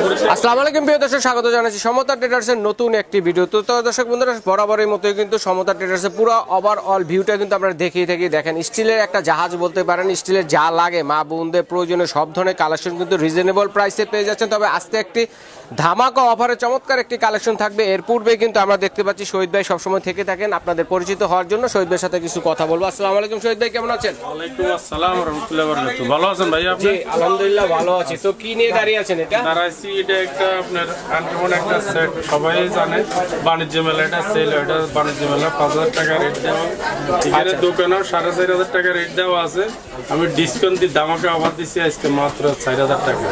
আসসালামু আলাইকুম প্রিয় দর্শক, স্বাগত জানাচ্ছি সমতা ট্রেডার্সের নতুন একটি ভিডিও। তো দর্শক বন্ধুরা, বরাবরের মতোই কিন্তু সমতা ট্রেডার্সের পুরো ওভারঅল ভিউটা কিন্তু আপনারা দেখিয়ে থাকি। দেখেন, স্টিলের একটা জাহাজ বলতে পারেন। স্টিলের যা লাগে মা বোনদের প্রয়োজনীয় সব ধরনের কালেকশন কিন্তু রিজনেবল প্রাইসে পেয়ে যাচ্ছেন। তবে আজকে একটি ধামাকা অফারে চমৎকার একটি কালেকশন থাকবে। এর পূর্বে কিন্তু আমরা দেখতে পাচ্ছি শহীদ ভাই সবসময় থেকে থাকেন। আপনাদের পরিচিত হওয়ার জন্য শহীদ ভাইয়ের সাথে কিছু কথা বলবো। আসসালামু আলাইকুম শহীদ ভাই, কেমন আছেন? ওয়ালাইকুম আসসালাম ওয়া রাহমাতুল্লাহি ওয়া বারাকাতুহু। ভালো আছেন ভাই আপনি? জি আলহামদুলিল্লাহ ভালো আছি। তো কি নিয়ে দাঁড়িয়ে আছেন? এটা দাঁড়াইছি, এটা একটা আপনার আনকমন একটা সেট, সবাই জানে বাণিজ্য মেলা, এটা সেল, এটা বাণিজ্য মেলা 5000 টাকা রেট দেওয়া। এখানে দোকানে 4500 টাকা রেট দেওয়া আছে। আমি ডিসকাউন্ট দিয়ে ধামাকা অফার দিচ্ছি আজকে মাত্র 4000 টাকা,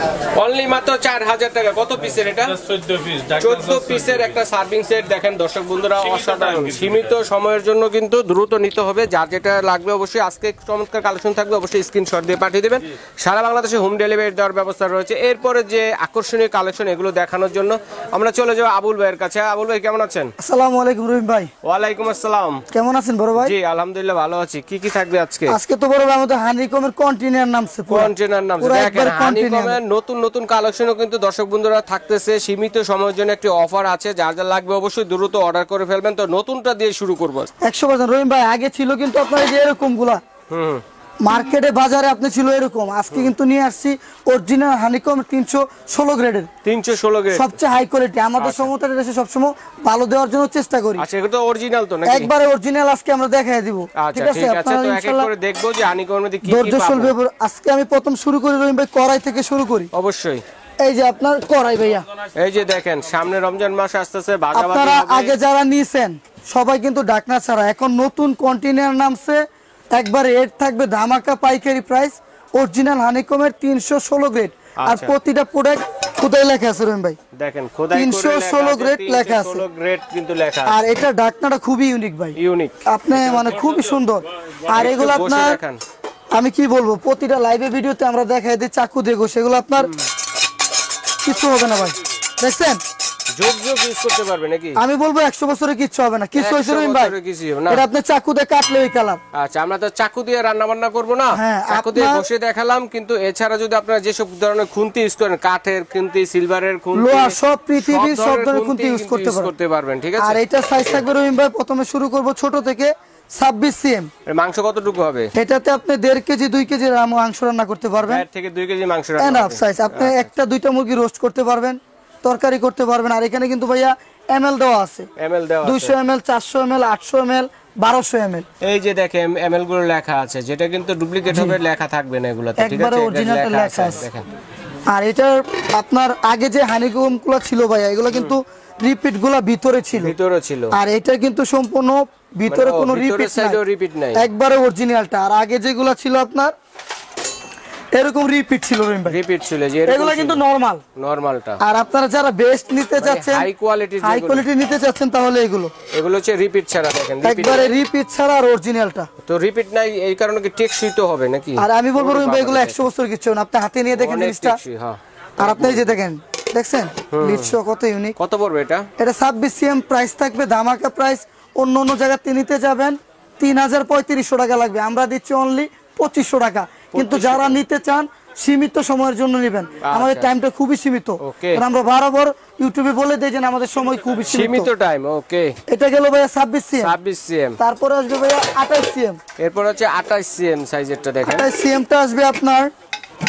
অনলি মাত্র 4000 টাকা। কত পিসের এটা? 14 পিস, 14 পিসের একটা সার্ভিং সেট। দেখেন দর্শক বন্ধুরা, অসাধারণ। সীমিত সময়ের জন্য কিন্তু দ্রুত নিতে হবে। যার যেটা লাগবে অবশ্যই আজকে চমৎকার কালেকশন থাকবে, অবশ্যই স্ক্রিনশট দিয়ে পাঠিয়ে দেবেন। সারা বাংলাদেশে হোম ডেলিভারি দেওয়ার ব্যবস্থা রয়েছে। এরপরে যে আকর্ষণীয় কালেকশন এগুলো দেখানোর জন্য আমরা চলে যাবো আবুল ভাইয়ের কাছে। আবুল ভাই কেমন আছেন? আসসালামু আলাইকুম রহিম ভাই। ওয়ালাইকুম আসসালাম। কেমন আছেন বড় ভাই? জি আলহামদুলিল্লাহ ভালো আছি। কি কি থাকবে আজকে? আজকে তো বড় ভাই আমাদের হানিকমের কন্টেইনার নামছে, কন্টেইনার নামছে। দেখেন, হানিকমের নতুন নতুন কালেকশনও কিন্তু দর্শক বন্ধুরা থাকতেছে। সীমিত সময়ের জন্য একটি অফার আছে। যার যা লাগবে অবশ্যই দ্রুত অর্ডার করে ফেলবেন। তো নতুনটা দিয়ে শুরু করব 100%। রহিম ভাই আগে ছিল কিন্তু আপনার এই যে এরকম গুলা মার্কেটে বাজারে আপনি ছিল এরকম। আজকে কিন্তু নিয়ে আসছি অরিজিনাল হানিকম 316 গ্রেডের। 316 গ্রেড সবচেয়ে হাই কোয়ালিটি। আমাদের সমতার দেশে সবসময় ভালো দেওয়ার জন্য চেষ্টা করি। আচ্ছা, এটা তো অরিজিনাল তো নাকি? একবারে অরিজিনাল আজকে আমরা দেখাই দিব। ঠিক আছে, আপনারা তো এক এক করে দেখবো যে হানিকমের মধ্যে কি কি পাবো। আজকে আমি প্রথম শুরু করি রহিম ভাই, কড়াই থেকে শুরু করি। অবশ্যই। এই যে আপনার কড়াই ভাইয়া, এই যে দেখেন সামনে রমজান মাস আসতেছে, আপনারা আগে যারা নিয়েছেন সবাই কিন্তু ডাকনা ছাড়া। এখন নতুন কন্টেইনার নামছে, একবার রেট থাকবে ধামাকা পাইকারি প্রাইস। অরিজিনাল হানিকমের 316 গ্রেড। আর প্রতিটা প্রোডাক্ট খোদাই লেখা আছে রহিম ভাই। দেখেন খোদাই করে 316 গ্রেড লেখা আছে। 316 গ্রেড কিন্তু লেখা আছে। আর এটা ডাকনাটা খুবই ইউনিক ভাই, ইউনিক। আপনি মানে খুবই সুন্দর। আর এগুলো আপনার আমি কি বলবো, প্রতিটা লাইভে ভিডিওতে আমরা দেখাই দিই চাকু দিয়ে ঘষে। এগুলো আপনার কিছু হবে না ভাই, দেখছেন? যোগ ইউজ করতে পারবে নাকি? আমি বলবো 100 বছরে কিছু হবে না। কিছু হইছে রহিম ভাই, এটা আপনি চাকু দিয়ে কাটলে ওই কালার। আচ্ছা, আমরা তো চাকু দিয়ে রান্না বান্না করব না, চাকু দিয়ে ঘষে দেখালাম। কিন্তু এছাড়া যদি আপনারা যেসব ধরনের খুন্তি ইউজ করেন, কাঠের খুন্তি, সিলভারের খুন্তি, লোহা, সব পৃথিবীর সব ধরনের খুন্তি ইউজ করতে পারবেন। ঠিক আছে। আর এটা সাইজ থাকবে রহিম ভাই, প্রথমে শুরু করব ছোট থেকে 26 সিএম। মাংস কতটুকু হবে এটাতে? আপনি 1.5 কেজি 2 কেজি মাংস রান্না করতে পারবেন। 1 থেকে 2 কেজি মাংস রান্না এনাফ সাইজ। আপনি একটা দুইটা মুরগি রোস্ট করতে পারবেন, তরকারি করতে পারবেন। আর এখানে কিন্তু ভাইয়া এমএল দেওয়া আছে, 200 ml, 400 ml, 800 ml, 1200 ml। এই যে দেখেন এমএল গুলো লেখা আছে, যেটা কিন্তু ডুপ্লিকেট হবে, লেখা থাকবে না এগুলাতে। ঠিক আছে, একবারে অরিজিনালটা লেখা আছে দেখেন। আর এটার আপনার আগে যে হানিকম গুলো ছিল ভাইয়া, এগুলো কিন্তু রিপিট গুলা ভিতরে ছিল। আর এটা কিন্তু সম্পূর্ণ ভিতরে কোনো রিপিট নাই, একবারে অরিজিনালটা। আর আগে যেগুলো ছিল আপনার এরকম রিপিট ছিল রহিম ভাই, রিপিট ছিল যে এগুলো কিন্তু নরমালটা। আর আপনারা যারা বেস্ট নিতে চাচ্ছেন, হাই কোয়ালিটি নিতে চাচ্ছেন, তাহলে এগুলো হচ্ছে রিপিট ছাড়া। দেখেন একবারে রিপিট ছাড়া আর অরিজিনালটা। তো রিপিট নাই, এই কারণে কি টেকসই তো হবে নাকি? আর আমি বলবো রহিম ভাই এগুলো 100 বছর কিছু না। আপনি হাতে নিয়ে দেখেন জিনিসটা। আর আপনি এই যে দেখেন, দেখছেন লিডশো কত ইউনিক। কত পড়বে এটা? এটা 26 সিএম প্রাইস থাকবে, ধামাকা প্রাইস। অন্য জায়গাতে নিতে যাবেন 3035 টাকা লাগবে, আমরা দিচ্ছি অনলি 2500 টাকা। কিন্তু যারা নিতে চান সীমিত সময়ের জন্য নেবেন, আমাদের টাইমটা খুবই সীমিত। আমরা বরাবর ইউটিউবে বলে দেই যে আমাদের সময় খুবই সীমিত টাইম। ওকে, এটা গেল ভাইয়া 26 সিএম। তারপরে আসবে ভাইয়া 28 সিএম। এরপর হচ্ছে 28 সিএম সাইজেরটা দেখেন। 28 সিএমটা আসবে আপনার,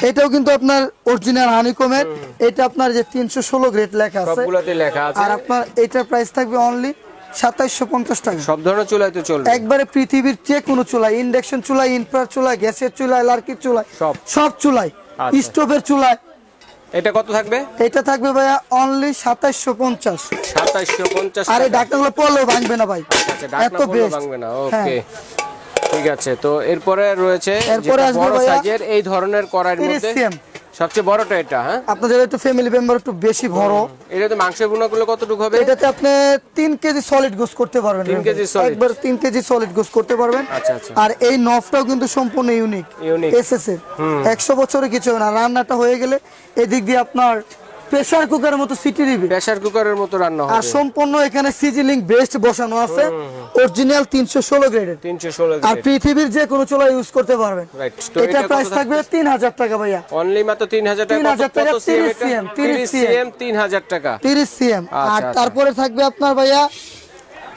এটাও কিন্তু আপনার অরিজিনাল হানিকমের। এটা আপনার যে 316 গ্রেড লেখা আছে, সবগুলোতে লেখা আছে। আর আপনার এটার প্রাইস থাকবে অনলি 2750 টাকা। সব ধরনের চুলায় তো চলবে, একবারে পৃথিবীর যে কোনো চুলা, ইন্ডাকশন চুলা, ইনফ্রার চুলা, গ্যাসের চুলা, লার্কির চুলা, সব চুলায়, স্টোভের চুলায়। এটা কত থাকবে? এটা থাকবে ভাইয়া অনলি 2750। 2750। আরে ঢাকনাগুলো পড়লেও ভাঙবে না ভাই, এত বেস্ট ভাঙবে না। ওকে ঠিক আছে। তো এরপরে রয়েছে বড় সাইজের এই ধরনের কড়াইয়ের মধ্যে সবচেয়ে বড়টা এটা। হ্যাঁ, আপনাদের একটু ফ্যামিলি মেম্বার একটু বেশি বড়। এটাতে মাংসের গুণা করলে কতটুকু হবে? এটাতে আপনি 3 কেজি সলিড গোস করতে পারবেন। 3 কেজি সলিড, একবার 3 কেজি সলিড গোস করতে পারবেন। আচ্ছা। আর এই নফটাও কিন্তু সম্পূর্ণ ইউনিক এসএস এর। 100 বছরে কিছু হবে না। রান্নাটা হয়ে গেলে এদিক দিয়ে আপনার প্রেসার কুকারের মতো সিটি দিবে, প্রেসার কুকারের মতো রান্না আর হবে। সম্পূর্ণ এখানে সিজনিং বেস্ট বসানো আছে, অরিজিনাল 316 গ্রেডের, 316 আর গ্রেড। পৃথিবীর যে কোনো চুলা ইউজ করতে পারবেন। রাইট। তো এটা প্রাইস থাকবে 3000 টাকা ভাইয়া, অনলি মাত্র 3000 টাকা। 3000 টাকা, কত সিএম 30 এটা? 30 30 3000 টাকা। 30 সিএম। আচ্ছা, আর আচ্ছা। তারপরে থাকবে আপনার ভাইয়া,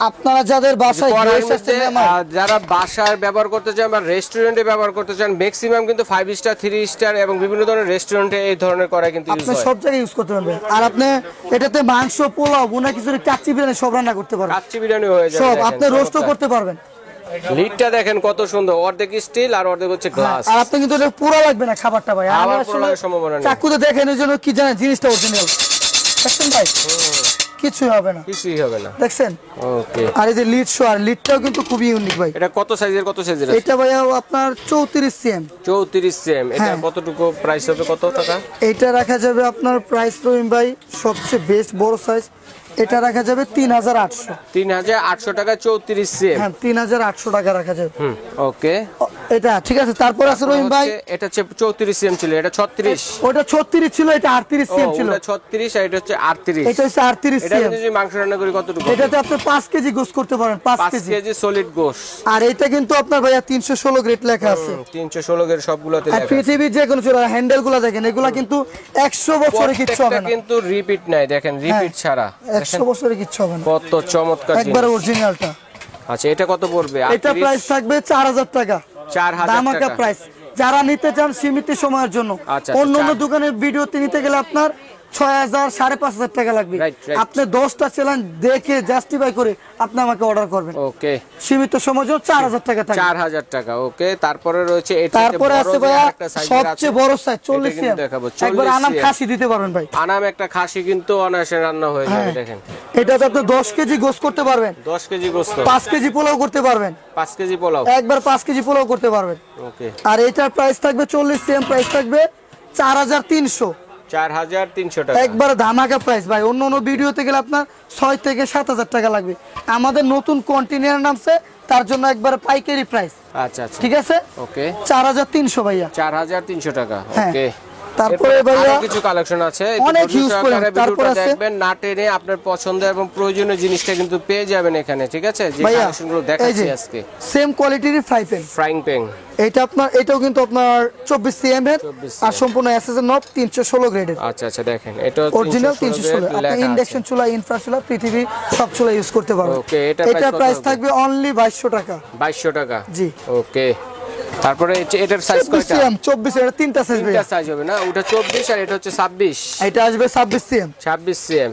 আপনারা যাদের বাসায় কড়াইয়ের গেস্ট মধ্যে, আসছে মেহমান, যারা বাসায় ব্যবহার করতে চান বা রেস্টুরেন্টে ব্যবহার করতে চান, ম্যাক্সিমাম কিন্তু 5 স্টার 3 স্টার এবং বিভিন্ন ধরনের রেস্টুরেন্টে এই ধরনের কড়াই কিন্তু ইউজ আপনি হয়। সব জায়গায় ইউজ করতে পারবেন। আর আপনি এটাতে মাংস, পোলাও, বোনা খিচুড়ি, কাচ্চি বিরিয়ানি সব রান্না করতে পারবেন, কাচ্চি বিরিয়ানি হয়ে যাবে। সব দেখেন, আপনি রোস্টও চমৎকার। করতে পারবেন। লিডটা দেখেন কত সুন্দর, অর্ধেক স্টিল আর অর্ধেক হচ্ছে গ্লাস। আর আপনি কিন্তু এটা পুরো লাগবে না খাবারটা ভাই, আবার আমি পুরো আসলে লাগার সম্ভাবনা নেই। চাকুতে দেখেন এই জন্য কি জানেন, জিনিসটা অরিজিনাল দেখছেন ভাই, কিছুই হবে না, কিছুই হবে না। দেখছেন। ওকে। আর এই যে লিড শো, আর লিডটাও কিন্তু খুবই ইউনিক ভাই। এটা কত সাইজের আছে? এটা ভাইয়া আপনার 34 সিএম। 34 সিএম। এটা হ্যাঁ। কতটুকু প্রাইস হবে, কত টাকা? এটা রাখা যাবে আপনার প্রাইস রহিম ভাই, সবচেয়ে বেস্ট বড় সাইজ, এটা রাখা যাবে 3800। 3800 টাকা 34 সিএম। হ্যাঁ 3800 টাকা রাখা যাবে। ওকে। এটা ঠিক আছে। তারপর আছে রহিম ভাই, এটা হচ্ছে 34 সিএম ছিল, এটা 36। ওটা 36 ছিল, এটা 38 সিএম ছিল। ওটা 36 আর এটা হচ্ছে 38। এটা হচ্ছে 38 এটা সিএম। যদি মাংস রান্না করি কতটুকু? এটাতে আপনি 5 কেজি গোস করতে পারেন, 5 5 কেজি। কেজি সলিড গোশ। আর এটা কিন্তু আপনার ভাইয়া 316 গ্রেড লেখা আছে। 316 এর সবগুলোতে আর লেখা আছে। পৃথিবীর যে কোনো চোরা হ্যান্ডেল গুলা দেখেন, এগুলা কিন্তু 100 বছরে কিচ্ছু হবে প্রত্যেকটা না, কিন্তু রিপিট নাই, দেখেন রিপিট ছাড়া। 100 বছরে কিচ্ছু হবে না, কত চমৎকার একবারে জিনিস। অরিজিনালটা। আচ্ছা, এটা কত পড়বে? এটা প্রাইস থাকবে 4000 টাকা, 4000 ধামাকা টাকা। প্রাইস। যারা নিতে চান সীমিত সময়ের জন্য, আচ্ছা, অন্য অন্য চার- দোকানের ভিডিওতে নিতে গেলে আপনার 6000 5500 টাকা লাগবে। Right, right. আপনি 10টা চ্যালেঞ্জ দেখে জাস্টিফাই করে আপনি আমাকে অর্ডার করবেন, ওকে। সীমিত সময়ের জন্য 4000 টাকা থাকবে। 4000 টাকা। ওকে। তারপরে রয়েছে এটা, তারপরে আছে ভাইয়া সবচেয়ে বড় সাইজ 40 সিএম, দেখাবো একবার 40 আনাম CM। খাসি দিতে পারবেন ভাই। আনাম একটা খাসি কিন্তু অনায়াসে রান্না হয়ে যাবে। হ্যাঁ। দেখেন এটাতে আপনি 10 কেজি গোস করতে পারবেন, 10 কেজি গোস্ত, 5 কেজি পোলাও করতে পারবেন, 5 কেজি পোলাও। একবার 5 কেজি পোলাও করতে পারবেন। ওকে। আর এটার প্রাইস থাকবে 40 সিএম, প্রাইস থাকবে 4300, 4300 টাকা। একবার ধামাকা প্রাইস ভাই। অন্য অন্য ভিডিওতে গেলে আপনার 6 থেকে 7000 টাকা লাগবে, আমাদের নতুন কন্টেনার নামছে তার জন্য একবার পাইকারি প্রাইস, আচ্ছা আচ্ছা। ঠিক আছে। ওকে। 4300 ভাইয়া। 4300 টাকা। হ্যাঁ। ওকে। তারপরে এরপরে ভাইয়া আরো কিছু কালেকশন আছে, অনেক huge পরিমাণ। তারপর আছে দেখবেন, না টেনে আপনার পছন্দ এবং প্রয়োজনীয় জিনিসটা কিন্তু পেয়ে যাবেন এখানে, ঠিক আছে। যে ভাইয়া কালেকশনগুলো এই দেখাচ্ছি যে আজকে। সেম কোয়ালিটির ফ্রাই প্যান, ফ্রাইং প্যান। এটা আপনার, এটাও কিন্তু আপনার 24 সিএম এর, 24 আর সম্পূর্ণ এসএসএন নব 316 গ্রেডের, আচ্ছা আচ্ছা। দেখেন এটা অরিজিনাল 316 316। আপনি লেখা ইন্ডাকশন আছে। চুলা, ইনফ্রা চুলা, পৃথিবীর সব চুলা ইউজ করতে পারবেন। ওকে, এটা এটা price প্রাইস কত হবে? থাকবে অনলি 2200 টাকা। 2200 টাকা। জি। ওকে। তারপরে এটার সাইজ 24 কয়টা? সিএম, 24 এটা তিনটা সাইজ ভাই। তিনটা সাইজ হবে না? ওটা 24 আর এটা হচ্ছে 26। এটা আসবে 26 সিএম, 26 সিএম।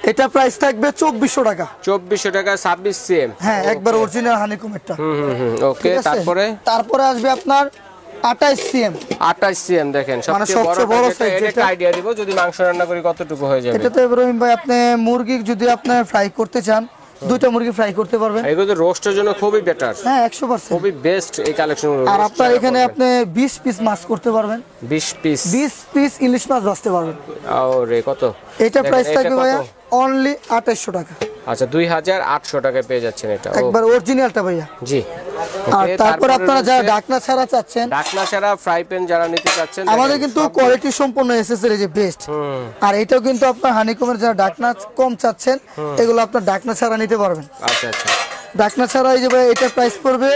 এটা প্রাইস থাকবে 2400 টাকা। 2400 টাকা 26 সিএম। হ্যাঁ, একবার অরিজিনাল হানিকমেরটা। ওকে। তারপরে আসবে আপনার 28 সিএম, 28 সিএম। দেখেন সবচেয়ে সবচেয়ে বড় বড় সাইজ, size এটা যেটা। আইডিয়া দিব যদি মাংস রান্না করি কতটুকু হয়ে যাবে। এটাতে ইব্রাহিম ভাই আপনি মুরগি যদি আপনি ফ্রাই করতে চান, 2টা মুরগি ফ্রাই করতে পারবেন। এগুলো রোস্টের জন্য খুবই বেটার, হ্যাঁ 100%। খুবই বেস্ট এই কালেকশনগুলো। আর আপনার এখানে আপনি 20 পিস মাছ করতে পারবেন, 20 পিস। 20 পিস ইলিশ মাছ ভাজতে পারবেন। আরে কত? এটা দেখেন, প্রাইস থাকবে এটা ভাইয়া কত? অনলি 2800 টাকা, আচ্ছা 2800 টাকায় পেয়ে যাচ্ছেন এটা। একবার অরিজিনালটা ভাইয়া। জি। আর ওকে। তারপর আপনারা যারা রয়েছে ডাকনা ছাড়া চাচ্ছেন, ঢাকনা ছাড়া ফ্রাই প্যান যারা নিতে চাচ্ছেন, আমাদের দেখেন, কিন্তু সব- কোয়ালিটি সম্পন্ন এসএসএর যে বেস্ট। আর এটাও কিন্তু আপনার হানিকমের যারা ডাকনা কম চাচ্ছেন, এগুলো আপনার ডাকনা ছাড়া নিতে পারবেন। আচ্ছা আচ্ছা। ডাকনা ছাড়া এই যে ভাই, এটা প্রাইস পড়বে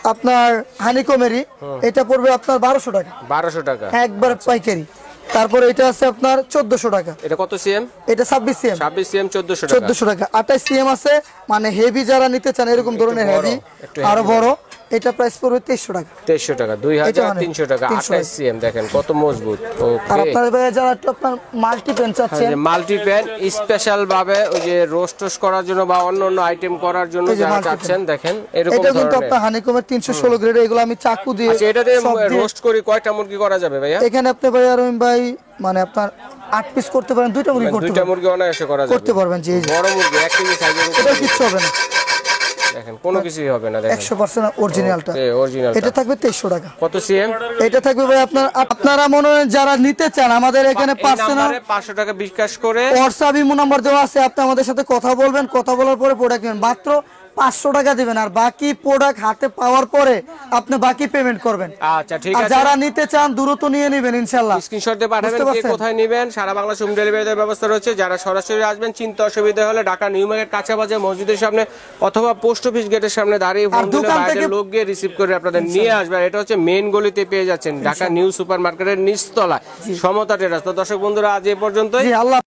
আপনার হানিকমেরই, এটা পড়বে আপনার 1200 টাকা, 1200 টাকা। একবার পাইকারি। তারপরে এটা আছে আপনার 1400 টাকা, এটা কত সিএম? এটা 26 সিএম, 26 সিএম 1400 টাকা। 1400 টাকা। 28 সিএম আছে, মানে হেভি যারা নিতে চান এরকম ধরনের বড়, হেভি, একটু আরো heavy বড়, এটা প্রাইস পড়বে 2300 টাকা। 2300 টাকা। 2300 টাকা। 28 সিএম। দেখেন কত মজবুত। আর ওকে। আপনার ভাই যারা একটু আপনার মাল্টি পেন চাচ্ছেন, মাল্টি প্যান স্পেশাল ভাবে ওই যে রোস্ট করার জন্য বা অন্য অন্য আইটেম করার জন্য এই যে যারা multi চাচ্ছেন, দেখেন এরকম এটা কিন্তু ধরনের। আপনার হানিকমের 316 গ্রেড, এগুলো আমি চাকু দিয়ে আচ্ছা, এটাতে সব দিয়ে- রোস্ট করে কয়টা মুরগি করা যাবে ভাইয়া? এখানে আপনি ভাই রহিম ভাই মানে আপনার 8 পিস করতে পারেন, 2টা মুরগি করতে দুইটা পারেন, মুরগি অনায়াসে করা যাবে। করতে পারবেন। জি জি, বড় মুরগি 1 কেজি সাইজের এটা কিচ্ছু হবে না, দেখেন কোনো কিছুই হবে না। দেখেন 100% অরিজিনালটা। অরিজিনাল। এটা থাকবে 2300 টাকা। কত সিএম? এটা থাকবে ভাই আপনারা মনে হয় যারা নিতে চান, আমাদের এখানে পার্সোনাল 500 টাকা বিকাশ করে হোয়াটসঅ্যাপ ইমো নাম্বার দেওয়া আছে, আপনি আমাদের সাথে কথা বলবেন, কথা বলার পরে প্রোডাক্ট নেবেন। মাত্র 500 টাকা দিবেন, আর বাকি প্রোডাক্ট হাতে পাওয়ার পরে আপনি বাকি পেমেন্ট করবেন। আচ্ছা ঠিক আর আছে, যারা নিতে চান দ্রুত নিয়ে নেবেন ইনশাল্লাহ। স্ক্রিনশট দিয়ে পাঠাবেন বুঝতে কে পারছেন? কোথায় নেবেন। সারা বাংলা হোম ডেলিভারির ব্যবস্থা রয়েছে। যারা সরাসরি আসবেন, চিন্তা অসুবিধা হলে ঢাকা নিউ মার্কেট কাঁচাবাজার মসজিদের সামনে অথবা পোস্ট অফিস গেটের সামনে দাঁড়িয়ে ফোন দিলে দোকান বাইরের থেকে- লোক গিয়ে রিসিভ করে আপনাদের নিয়ে আসবে। আর এটা হচ্ছে মেইন গলিতে পেয়ে যাচ্ছেন, ঢাকা নিউ সুপার মার্কেটের নিচতলায় সমতা টেরাস। তো দর্শক বন্ধুরা আজ এই পর্যন্তই। জি, আল্লাহ